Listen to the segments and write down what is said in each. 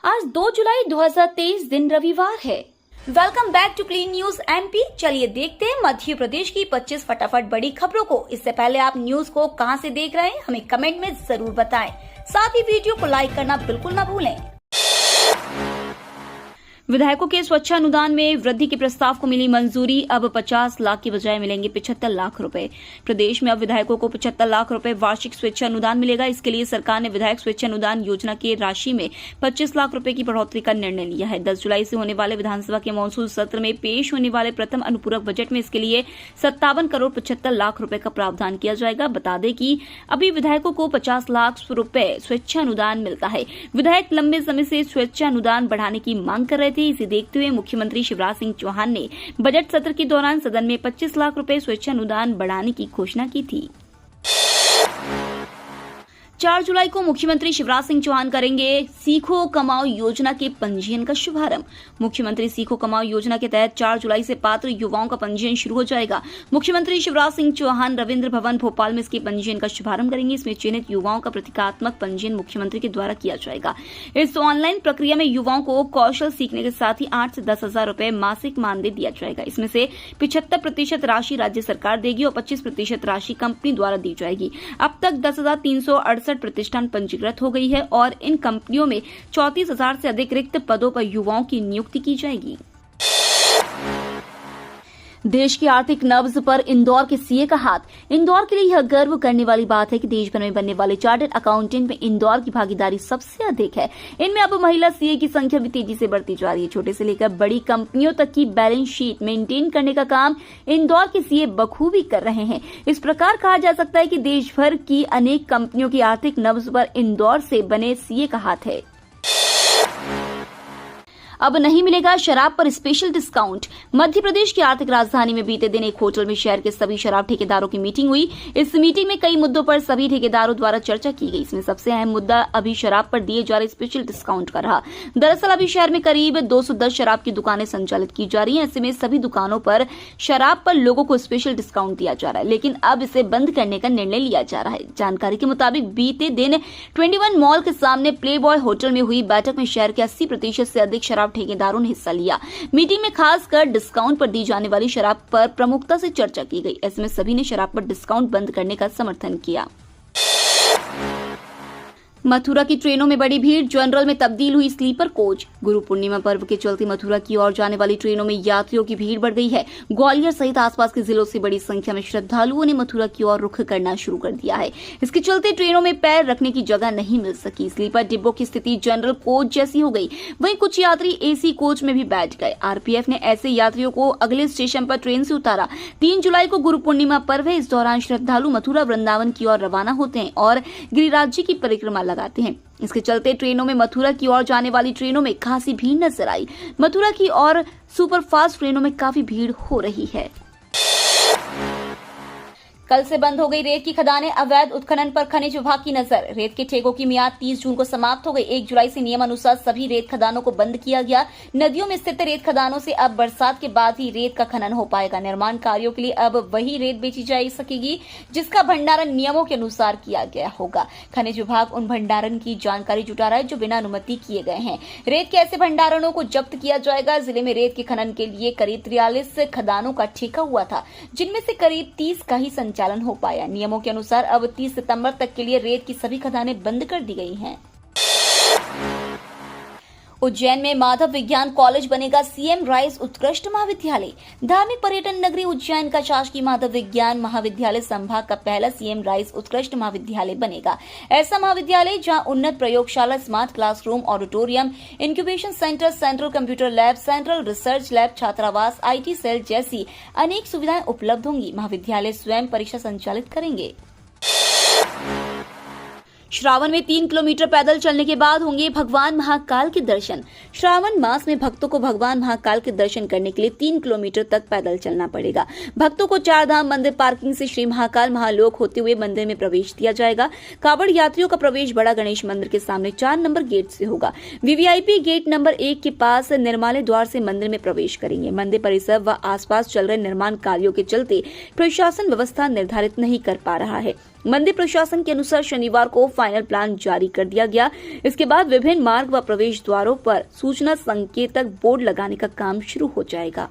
आज 2 जुलाई 2023 दिन रविवार है। Welcome back to clean news MP. चलिए देखते हैं मध्य प्रदेश की 25 फटाफट बड़ी खबरों को। इससे पहले आप न्यूज को कहां से देख रहे हैं हमें कमेंट में जरूर बताएं। साथ ही वीडियो को लाइक करना बिल्कुल ना भूलें। विधायकों के स्वच्छानुदान में वृद्धि के प्रस्ताव को मिली मंजूरी। अब 50 लाख की बजाय मिलेंगे 75 लाख रुपए। प्रदेश में अब विधायकों को 75 लाख रुपए वार्षिक स्वेच्छानुदान मिलेगा। इसके लिए सरकार ने विधायक स्वेच्छानुदान योजना की राशि में 25 लाख रुपए की बढ़ोतरी का निर्णय लिया है। 10 जुलाई से होने वाले विधानसभा के मानसून सत्र में पेश होने वाले प्रथम अनुपूरक बजट में इसके लिए 57 करोड़ 75 लाख रुपए का प्रावधान किया जाएगा। बता दें कि अभी विधायकों को 50 लाख रुपए स्वेच्छानुदान मिलता है। विधायक लंबे समय से स्वेच्छानुदान बढ़ाने की मांग कर रहे थे। इसे देखते हुए मुख्यमंत्री शिवराज सिंह चौहान ने बजट सत्र के दौरान सदन में 25 लाख रुपए स्वेच्छानुदान बढ़ाने की घोषणा की थी। 4 जुलाई को मुख्यमंत्री शिवराज सिंह चौहान करेंगे सीखो कमाओ योजना के पंजीयन का शुभारंभ। मुख्यमंत्री सीखो कमाओ योजना के तहत 4 जुलाई से पात्र युवाओं का पंजीयन शुरू हो जाएगा। मुख्यमंत्री शिवराज सिंह चौहान रविंद्र भवन भोपाल में इसके पंजीयन का शुभारंभ करेंगे। इसमें चयनित युवाओं का प्रतीकात्मक पंजीयन मुख्यमंत्री के द्वारा किया जाएगा। इस ऑनलाइन प्रक्रिया में युवाओं को कौशल सीखने के साथ ही 8 से 10,000 रुपए मासिक मानदेय दिया जाएगा। इसमें से 75% राशि राज्य सरकार देगी और 25% राशि कंपनी द्वारा दी जाएगी। अब तक 10,368 प्रतिष्ठान पंजीकृत हो गई है और इन कंपनियों में 34,000 से अधिक रिक्त पदों पर युवाओं की नियुक्ति की जाएगी। देश की आर्थिक नब्ज पर इंदौर के सीए का हाथ। इंदौर के लिए यह गर्व करने वाली बात है कि देश भर में बनने वाले चार्टर्ड अकाउंटेंट में इंदौर की भागीदारी सबसे अधिक है। इनमें अब महिला सीए की संख्या भी तेजी से बढ़ती जा रही है। छोटे से लेकर बड़ी कंपनियों तक की बैलेंस शीट मेंटेन करने का काम इंदौर के सीए बखूबी कर रहे हैं। इस प्रकार कहा जा सकता है कि देश भर की अनेक कंपनियों की आर्थिक नब्ज पर इंदौर से बने सीए का हाथ है। अब नहीं मिलेगा शराब पर स्पेशल डिस्काउंट। मध्य प्रदेश की आर्थिक राजधानी में बीते दिन एक होटल में शहर के सभी शराब ठेकेदारों की मीटिंग हुई। इस मीटिंग में कई मुद्दों पर सभी ठेकेदारों द्वारा चर्चा की गई। इसमें सबसे अहम मुद्दा अभी शराब पर दिए जा रहे स्पेशल डिस्काउंट का रहा। दरअसल अभी शहर में करीब 210 शराब की दुकानें संचालित की जा रही हैं। ऐसे में सभी दुकानों पर शराब पर लोगों को स्पेशल डिस्काउंट दिया जा रहा है, लेकिन अब इसे बंद करने का निर्णय लिया जा रहा है। जानकारी के मुताबिक बीते दिन 21 मॉल के सामने प्ले बॉय होटल में हुई बैठक में शहर के 80% से अधिक शराब ठेकेदारों ने हिस्सा लिया। मीटिंग में खासकर डिस्काउंट पर दी जाने वाली शराब पर प्रमुखता से चर्चा की गई। ऐसे में सभी ने शराब पर डिस्काउंट बंद करने का समर्थन किया। मथुरा की ट्रेनों में बड़ी भीड़, जनरल में तब्दील हुई स्लीपर कोच। गुरु पूर्णिमा पर्व के चलते मथुरा की ओर जाने वाली ट्रेनों में यात्रियों की भीड़ बढ़ गई है। ग्वालियर सहित आसपास के जिलों से बड़ी संख्या में श्रद्धालुओं ने मथुरा की ओर रुख करना शुरू कर दिया है। इसके चलते ट्रेनों में पैर रखने की जगह नहीं मिल सकी। स्लीपर डिब्बों की स्थिति जनरल कोच जैसी हो गई। वहीं कुछ यात्री एसी कोच में भी बैठ गए। आरपीएफ ने ऐसे यात्रियों को अगले स्टेशन पर ट्रेन से उतारा। 3 जुलाई को गुरु पूर्णिमा पर्व है। इस दौरान श्रद्धालु मथुरा वृंदावन की ओर रवाना होते हैं और गिरिराज जी की परिक्रमा लगाते हैं। इसके चलते ट्रेनों में मथुरा की ओर जाने वाली ट्रेनों में खासी भीड़ नजर आई। मथुरा की ओर सुपरफास्ट ट्रेनों में काफी भीड़ हो रही है। कल से बंद हो गई रेत की खदानें। अवैध उत्खनन पर खनिज विभाग की नजर। रेत के ठेकों की मियाद 30 जून को समाप्त हो गई। 1 जुलाई से नियमानुसार सभी रेत खदानों को बंद किया गया। नदियों में स्थित रेत खदानों से अब बरसात के बाद ही रेत का खनन हो पाएगा। निर्माण कार्यों के लिए अब वही रेत बेची जा सकेगी जिसका भंडारण नियमों के अनुसार किया गया होगा। खनिज विभाग उन भंडारण की जानकारी जुटा रहा है जो बिना अनुमति किए गए हैं। रेत के ऐसे भंडारणों को जब्त किया जाएगा। जिले में रेत के खनन के लिए करीब 43 खदानों का ठेका हुआ था, जिनमें से करीब 30 का ही संचालन हो पाया। नियमों के अनुसार अब 30 सितंबर तक के लिए रेत की सभी खदानें बंद कर दी गई हैं। उज्जैन में माधव विज्ञान कॉलेज बनेगा सीएम राइस उत्कृष्ट महाविद्यालय। धार्मिक पर्यटन नगरी उज्जैन का शासकीय माधव विज्ञान महाविद्यालय संभाग का पहला सीएम राइस उत्कृष्ट महाविद्यालय बनेगा। ऐसा महाविद्यालय जहां उन्नत प्रयोगशाला, smart classroom, auditorium, incubation centre, central computer lab, central research lab, छात्रावास, आईटी सेल जैसी अनेक सुविधाएं उपलब्ध होंगी। महाविद्यालय स्वयं परीक्षा संचालित करेंगे। श्रावण में 3 किलोमीटर पैदल चलने के बाद होंगे भगवान महाकाल के दर्शन। श्रावण मास में भक्तों को भगवान महाकाल के दर्शन करने के लिए 3 किलोमीटर तक पैदल चलना पड़ेगा। भक्तों को 4 धाम मंदिर पार्किंग से श्री महाकाल महालोक होते हुए मंदिर में प्रवेश दिया जाएगा। कावड़ यात्रियों का प्रवेश बड़ा गणेश मंदिर के सामने 4 नंबर गेट से होगा। वीवीआईपी गेट नंबर 1 के पास निर्मालय द्वार से मंदिर में प्रवेश करेंगे। मंदिर परिसर व आसपास चल रहे निर्माण कार्यों के चलते प्रशासन व्यवस्था निर्धारित नहीं कर पा रहा है। मंदिर प्रशासन के अनुसार शनिवार को फाइनल प्लान जारी कर दिया गया। इसके बाद विभिन्न मार्ग व प्रवेश द्वारों पर सूचना संकेतक बोर्ड लगाने का काम शुरू हो जाएगा।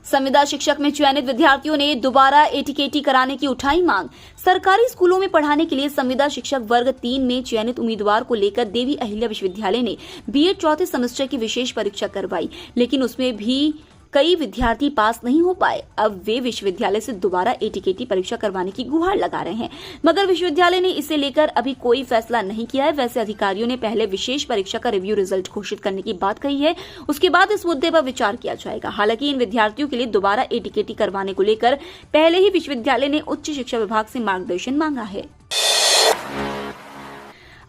संविदा शिक्षक में चयनित विद्यार्थियों ने दोबारा एटीकेटी कराने की उठाई मांग। सरकारी स्कूलों में पढ़ाने के लिए संविदा शिक्षक वर्ग 3 में चयनित उम्मीदवार को लेकर देवी अहिल्या विश्वविद्यालय ने बीएड चौथे सेमेस्टर की विशेष परीक्षा करवाई, लेकिन उसमें भी कई विद्यार्थी पास नहीं हो पाए। अब वे विश्वविद्यालय से दोबारा एटीकेटी परीक्षा करवाने की गुहार लगा रहे हैं, मगर विश्वविद्यालय ने इसे लेकर अभी कोई फैसला नहीं किया है। वैसे अधिकारियों ने पहले विशेष परीक्षा का रिव्यू रिजल्ट घोषित करने की बात कही है, उसके बाद इस मुद्दे पर विचार किया जाएगा। हालांकि इन विद्यार्थियों के लिए दोबारा एटीकेटी करवाने को लेकर पहले ही विश्वविद्यालय ने उच्च शिक्षा विभाग से मार्गदर्शन मांगा है।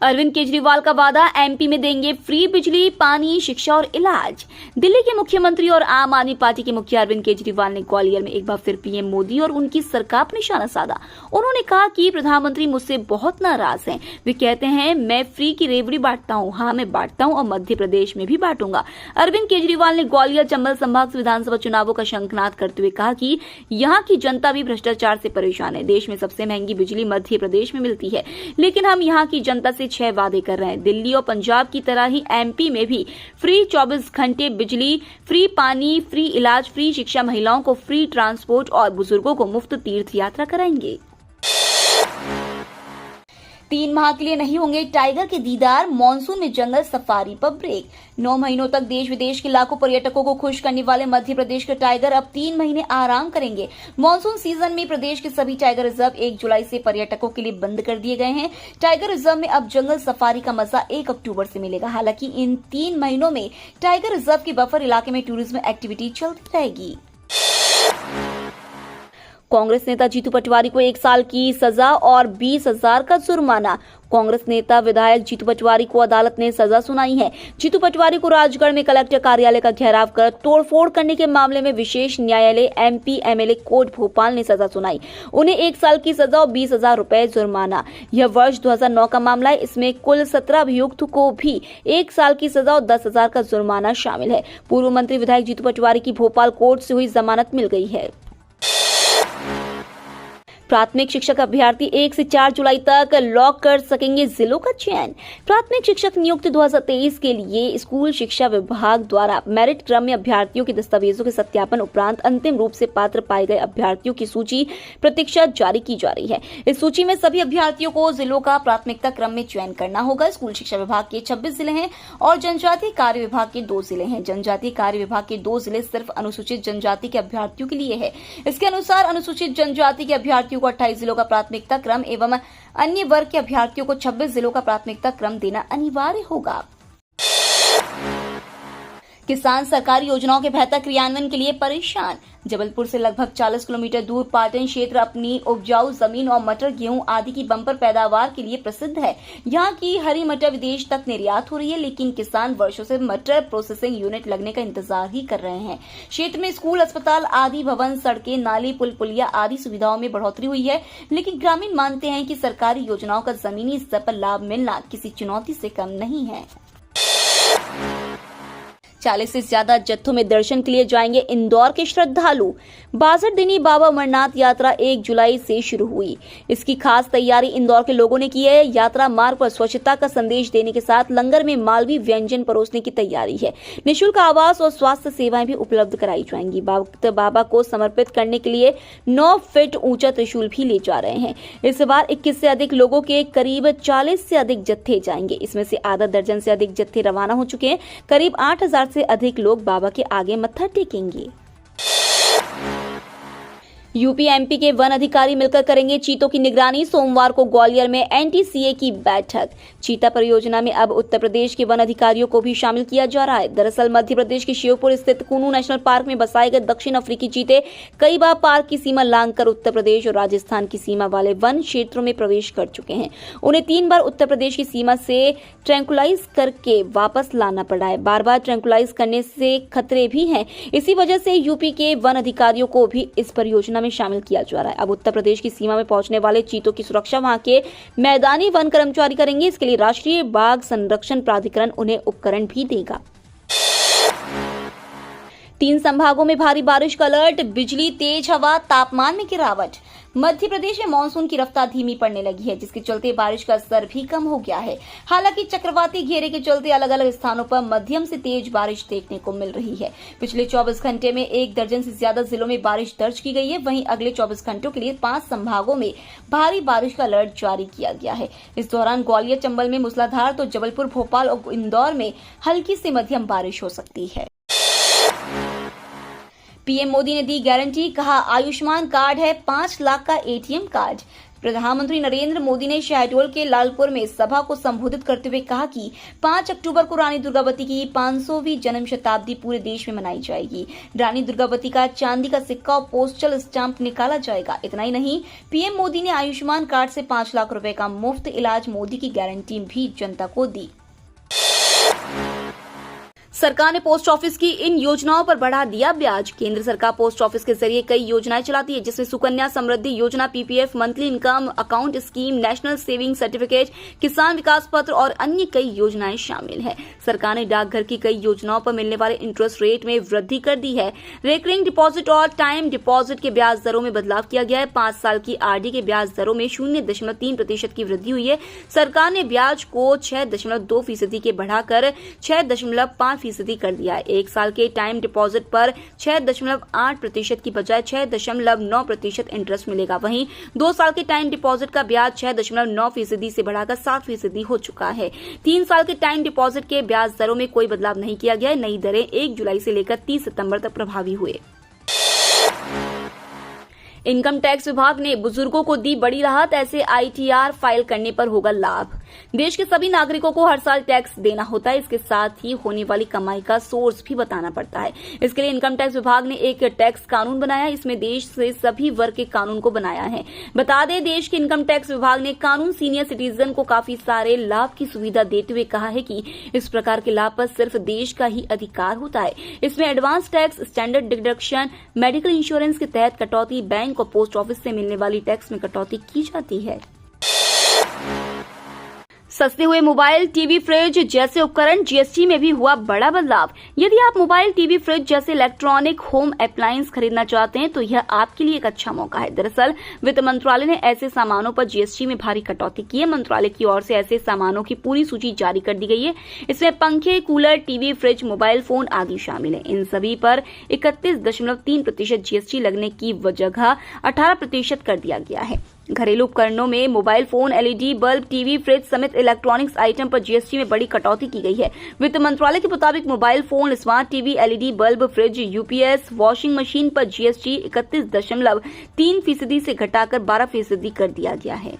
अरविंद केजरीवाल का वादा, एमपी में देंगे फ्री बिजली, पानी, शिक्षा और इलाज। दिल्ली के मुख्यमंत्री और आम आदमी पार्टी के मुखिया अरविंद केजरीवाल ने ग्वालियर में एक बार फिर पीएम मोदी और उनकी सरकार पर निशाना साधा। उन्होंने कहा कि प्रधानमंत्री मुझसे बहुत नाराज हैं। वे कहते हैं मैं फ्री की रेवड़ी बांटता हूं। हाँ, मैं बांटता हूं और मध्य प्रदेश में भी बांटूंगा। अरविंद केजरीवाल ने ग्वालियर चंबल संभाग से विधानसभा चुनावों का शंखनाद करते हुए कहा कि यहाँ की जनता भी भ्रष्टाचार से परेशान है। देश में सबसे महंगी बिजली मध्य प्रदेश में मिलती है, लेकिन हम यहाँ की जनता से 6 वादे कर रहे हैं। दिल्ली और पंजाब की तरह ही एमपी में भी फ्री 24 घंटे बिजली, फ्री पानी, फ्री इलाज, फ्री शिक्षा, महिलाओं को फ्री ट्रांसपोर्ट और बुजुर्गों को मुफ्त तीर्थ यात्रा कराएंगे। 3 माह के लिए नहीं होंगे टाइगर के दीदार, मॉनसून में जंगल सफारी पर ब्रेक। 9 महीनों तक देश विदेश के लाखों पर्यटकों को खुश करने वाले मध्य प्रदेश के टाइगर अब 3 महीने आराम करेंगे। मॉनसून सीजन में प्रदेश के सभी टाइगर रिजर्व 1 जुलाई से पर्यटकों के लिए बंद कर दिए गए हैं। टाइगर रिजर्व में अब जंगल सफारी का मजा 1 अक्टूबर से मिलेगा। हालांकि इन 3 महीनों में टाइगर रिजर्व के बफर इलाके में टूरिज्म एक्टिविटी चलती रहेगी। कांग्रेस नेता जीतू पटवारी को 1 साल की सजा और 20,000 का जुर्माना। कांग्रेस नेता विधायक जीतू पटवारी को अदालत ने सजा सुनाई है। जीतू पटवारी को राजगढ़ में कलेक्टर कार्यालय का घेराव कर तोड़फोड़ करने के मामले में विशेष न्यायालय एमपी एमएलए कोर्ट भोपाल ने सजा सुनाई। उन्हें 1 साल की सजा और 20,000 रुपए जुर्माना। यह वर्ष 2009 का मामला है। इसमें कुल 17 अभियुक्त को भी 1 साल की सजा और 10,000 का जुर्माना शामिल है। पूर्व मंत्री विधायक जीतू पटवारी की भोपाल कोर्ट से हुई जमानत मिल गई है। प्राथमिक शिक्षक अभ्यर्थी 1 से 4 जुलाई तक लॉक कर सकेंगे जिलों का चयन। प्राथमिक शिक्षक नियुक्ति 2023 के लिए स्कूल शिक्षा विभाग द्वारा मेरिट क्रम में अभ्यर्थियों के दस्तावेजों के सत्यापन उपरांत अंतिम रूप से पात्र पाए गए अभ्यर्थियों की सूची प्रतीक्षा जारी की जा रही है। इस सूची में सभी अभ्यर्थियों को जिलों का प्राथमिकता क्रम में चयन करना होगा। स्कूल शिक्षा विभाग के 26 जिले हैं और जनजातीय कार्य विभाग के 2 जिले हैं। जनजातीय कार्य विभाग के 2 जिले सिर्फ अनुसूचित जनजाति के अभ्यर्थियों के लिए है। इसके अनुसार अनुसूचित जनजाति के अभ्यर्थियों को 28 जिलों का प्राथमिकता क्रम एवं अन्य वर्ग के अभ्यर्थियों को 26 जिलों का प्राथमिकता क्रम देना अनिवार्य होगा। किसान सरकारी योजनाओं के बेहतर क्रियान्वयन के लिए परेशान। जबलपुर से लगभग 40 किलोमीटर दूर पाटन क्षेत्र अपनी उपजाऊ जमीन और मटर, गेहूं आदि की बम्पर पैदावार के लिए प्रसिद्ध है। यहाँ की हरी मटर विदेश तक निर्यात हो रही है, लेकिन किसान वर्षों से मटर प्रोसेसिंग यूनिट लगने का इंतजार ही कर रहे हैं। क्षेत्र में स्कूल, अस्पताल आदि भवन, सड़कें, नाली, पुल पुलिया आदि सुविधाओं में बढ़ोतरी हुई है, लेकिन ग्रामीण मानते हैं कि सरकारी योजनाओं का जमीनी स्तर पर लाभ मिलना किसी चुनौती से कम नहीं है। 40 से ज्यादा जत्थों में दर्शन के लिए जाएंगे इंदौर के श्रद्धालु। 62 दिनी बाबा अमरनाथ यात्रा 1 जुलाई से शुरू हुई। इसकी खास तैयारी इंदौर के लोगों ने की है। यात्रा मार्ग पर स्वच्छता का संदेश देने के साथ लंगर में मालवी व्यंजन परोसने की तैयारी है। निःशुल्क आवास और स्वास्थ्य सेवाएं भी उपलब्ध कराई जाएंगी। भक्त बाबा को समर्पित करने के लिए 9 फीट ऊंचा त्रिशूल भी ले जा रहे हैं। इस बार 21 से अधिक लोगों के करीब 40 से अधिक जत्थे जाएंगे। इसमें से आधा दर्जन से अधिक जत्थे रवाना हो चुके हैं। करीब 8,000 से अधिक लोग बाबा के आगे मत्था टेकेंगे। यूपी एमपी के वन अधिकारी मिलकर करेंगे चीतों की निगरानी। सोमवार को ग्वालियर में एनटीसीए की बैठक। चीता परियोजना में अब उत्तर प्रदेश के वन अधिकारियों को भी शामिल किया जा रहा है। दरअसल मध्य प्रदेश के श्योपुर स्थित कुनू नेशनल पार्क में बसाए गए दक्षिण अफ्रीकी चीते कई बार पार्क की सीमा लांघकर उत्तर प्रदेश और राजस्थान की सीमा वाले वन क्षेत्रों में प्रवेश कर चुके हैं। उन्हें 3 बार उत्तर प्रदेश की सीमा से ट्रैंकुलाइज करके वापस लाना पड़ा है। बार बार ट्रैंकुलाइज करने से खतरे भी हैं। इसी वजह से यूपी के वन अधिकारियों को भी इस परियोजना में शामिल किया जा रहा है। अब उत्तर प्रदेश की सीमा में पहुंचने वाले चीतों की सुरक्षा वहां के मैदानी वन कर्मचारी करेंगे। इसके लिए राष्ट्रीय बाघ संरक्षण प्राधिकरण उन्हें उपकरण भी देगा। 3 संभागों में भारी बारिश का अलर्ट, बिजली, तेज हवा, तापमान में गिरावट। मध्य प्रदेश में मानसून की रफ्तार धीमी पड़ने लगी है, जिसके चलते बारिश का स्तर भी कम हो गया है। हालांकि चक्रवाती घेरे के चलते अलग अलग स्थानों पर मध्यम से तेज बारिश देखने को मिल रही है। पिछले 24 घंटे में 1 दर्जन से ज्यादा जिलों में बारिश दर्ज की गई है। वहीं अगले 24 घंटों के लिए 5 संभागों में भारी बारिश का अलर्ट जारी किया गया है। इस दौरान ग्वालियर, चंबल में मूसलाधार तो जबलपुर, भोपाल और इंदौर में हल्की से मध्यम बारिश हो सकती है। पीएम मोदी ने दी गारंटी, कहा आयुष्मान कार्ड है 5 लाख का एटीएम कार्ड। प्रधानमंत्री नरेंद्र मोदी ने शहडोल के लालपुर में सभा को संबोधित करते हुए कहा कि 5 अक्टूबर को रानी दुर्गावती की 500वीं जन्म शताब्दी पूरे देश में मनाई जाएगी। रानी दुर्गावती का चांदी का सिक्का और पोस्टल स्टैंप निकाला जाएगा। इतना ही नहीं, पीएम मोदी ने आयुष्मान कार्ड से 5 लाख रुपए का मुफ्त इलाज मोदी की गारंटी भी जनता को दी। सरकार ने पोस्ट ऑफिस की इन योजनाओं पर बढ़ा दिया ब्याज। केंद्र सरकार पोस्ट ऑफिस के जरिए कई योजनाएं चलाती है, जिसमें सुकन्या समृद्धि योजना, PPF, monthly income account scheme, national saving certificate, किसान विकास पत्र और अन्य कई योजनाएं शामिल है। सरकार ने डाकघर की कई योजनाओं पर मिलने वाले इंटरेस्ट रेट में वृद्धि कर दी है। रेकरिंग डिपॉजिट और टाइम डिपॉजिट के ब्याज दरों में बदलाव किया गया है। 5 साल की आरडी के ब्याज दरों में 0.3% की वृद्धि हुई है। सरकार ने ब्याज को 6.2% के बढ़ाकर 6.5% कर दिया है। 1 साल के टाइम डिपॉजिट पर 6.8% की बजाय 6.9% इंटरेस्ट मिलेगा। वहीं 2 साल के टाइम डिपॉजिट का ब्याज 6.9% से बढ़ाकर 7% हो चुका है। 3 साल के टाइम डिपॉजिट के ब्याज दरों में कोई बदलाव नहीं किया गया है। नई दरें 1 जुलाई से लेकर 30 सितंबर तक प्रभावी हुए। इनकम टैक्स विभाग ने बुजुर्गों को दी बड़ी राहत, ऐसे आईटीआर फाइल करने पर होगा लाभ। देश के सभी नागरिकों को हर साल टैक्स देना होता है। इसके साथ ही होने वाली कमाई का सोर्स भी बताना पड़ता है। इसके लिए इनकम टैक्स विभाग ने एक टैक्स कानून बनाया। इसमें देश से सभी वर्ग के कानून को बनाया है। बता दें, देश के इनकम टैक्स विभाग ने कानून सीनियर सिटीजन को काफी सारे लाभ की सुविधा देते हुए कहा है कि इस प्रकार के लाभ पर सिर्फ देश का ही अधिकार होता है। इसमें advance tax, standard deduction, medical insurance के तहत कटौती, बैंक और पोस्ट ऑफिस से मिलने वाली टैक्स में कटौती की जाती है। सस्ते हुए मोबाइल, टीवी, फ्रिज जैसे उपकरण, जीएसटी में भी हुआ बड़ा बदलाव। यदि आप मोबाइल, टीवी, फ्रिज जैसे इलेक्ट्रॉनिक होम अप्लायंस खरीदना चाहते हैं तो यह आपके लिए एक अच्छा मौका है। दरअसल वित्त मंत्रालय ने ऐसे सामानों पर जीएसटी में भारी कटौती की है। मंत्रालय की ओर से ऐसे सामानों की पूरी सूची जारी कर दी गई है। इसमें पंखे, cooler, TV, fridge, mobile phone आदि शामिल है। इन सभी पर 31.3% जीएसटी लगने की जगह 18% कर दिया गया है। घरेलू उपकरणों में mobile phone, LED bulb, TV, fridge समेत इलेक्ट्रॉनिक्स आइटम पर जीएसटी में बड़ी कटौती की गई है। वित्त मंत्रालय के मुताबिक mobile phone, smart TV, LED bulb, fridge, UPS, washing machine पर जीएसटी 31.3% से घटाकर 12% कर दिया गया है।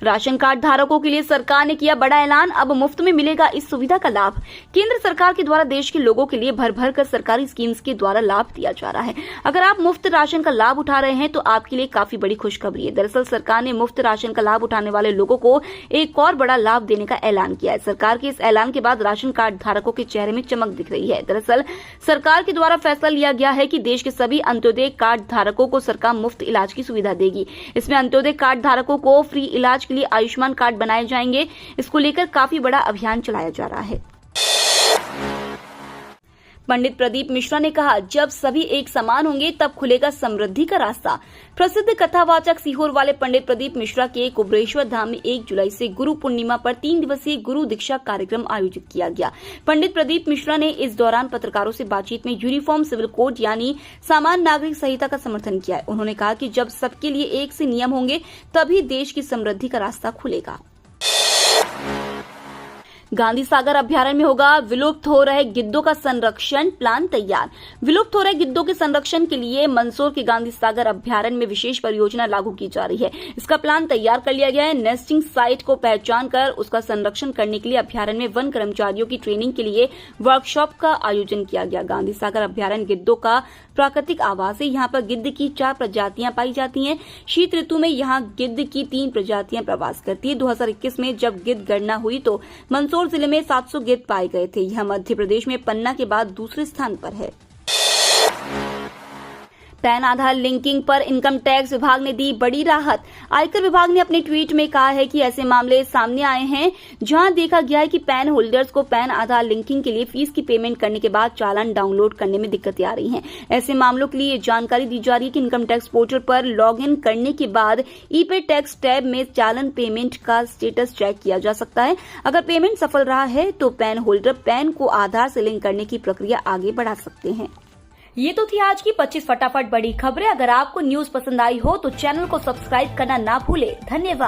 राशन कार्ड धारकों के लिए सरकार ने किया बड़ा ऐलान, अब मुफ्त में मिलेगा इस सुविधा का लाभ। केंद्र सरकार के द्वारा देश के लोगों के लिए भर भर कर सरकारी स्कीम्स के द्वारा लाभ दिया जा रहा है। अगर आप मुफ्त राशन का लाभ उठा रहे हैं तो आपके लिए काफी बड़ी खुशखबरी है। दरअसल सरकार ने मुफ्त राशन का लाभ उठाने वाले लोगों को एक और बड़ा लाभ देने का ऐलान किया है। सरकार के इस ऐलान के बाद राशन कार्ड धारकों के चेहरे में चमक दिख रही है। दरअसल सरकार के द्वारा फैसला लिया गया है कि देश के सभी अंत्योदय कार्ड धारकों को सरकार मुफ्त इलाज की सुविधा देगी। इसमें अंत्योदय कार्ड धारकों को फ्री इलाज के लिए आयुष्मान कार्ड बनाए जाएंगे। इसको लेकर काफी बड़ा अभियान चलाया जा रहा है। पंडित प्रदीप मिश्रा ने कहा, जब सभी एक समान होंगे तब खुलेगा समृद्धि का रास्ता। प्रसिद्ध कथावाचक सीहोर वाले पंडित प्रदीप मिश्रा के कुबरेश्वर धाम में 1 जुलाई से गुरु पूर्णिमा पर 3 दिवसीय गुरु दीक्षा कार्यक्रम आयोजित किया गया। पंडित प्रदीप मिश्रा ने इस दौरान पत्रकारों से बातचीत में यूनिफॉर्म सिविल कोड यानी सामान्य नागरिक संहिता का समर्थन किया है। उन्होंने कहा कि जब सबके लिए एक से नियम होंगे तभी देश की समृद्धि का रास्ता खुलेगा। गांधी सागर अभ्यारण्य में होगा विलुप्त हो रहे गिद्धों का संरक्षण, प्लान तैयार। विलुप्त हो रहे गिद्धों के संरक्षण के लिए मंदसौर के गांधी सागर अभ्यारण्य में विशेष परियोजना लागू की जा रही है। इसका प्लान तैयार कर लिया गया है। नेस्टिंग साइट को पहचान कर उसका संरक्षण करने के लिए अभ्यारण्य में वन कर्मचारियों की ट्रेनिंग के लिए वर्कशॉप का आयोजन किया गया। गांधी सागर अभ्यारण्य गिद्धों का प्राकृतिक आवास है। यहाँ पर गिद्ध की 4 प्रजातियां पाई जाती हैं। शीत ऋतु में यहाँ गिद्ध की 3 प्रजातियां प्रवास करती है। 2021 में जब गिद्ध गणना हुई तो मंदसौर जिले में 700 गिद्ध पाए गए थे। यह मध्य प्रदेश में पन्ना के बाद दूसरे स्थान पर है। पैन आधार लिंकिंग पर इनकम टैक्स विभाग ने दी बड़ी राहत। आयकर विभाग ने अपने ट्वीट में कहा है कि ऐसे मामले सामने आए हैं जहां देखा गया है कि पैन होल्डर्स को पैन आधार लिंकिंग के लिए फीस की पेमेंट करने के बाद चालान डाउनलोड करने में दिक्कतें आ रही हैं। ऐसे मामलों के लिए जानकारी दी जा रही है कि इनकम टैक्स पोर्टल पर लॉग इन करने के बाद ई-पे टैक्स टैब में चालान पेमेंट का स्टेटस चेक किया जा सकता है। अगर पेमेंट सफल रहा है तो पैन होल्डर पैन को आधार से लिंक करने की प्रक्रिया आगे बढ़ा सकते हैं। ये तो थी आज की 25 फटाफट बड़ी खबरें। अगर आपको न्यूज पसंद आई हो तो चैनल को सब्सक्राइब करना ना भूले। धन्यवाद।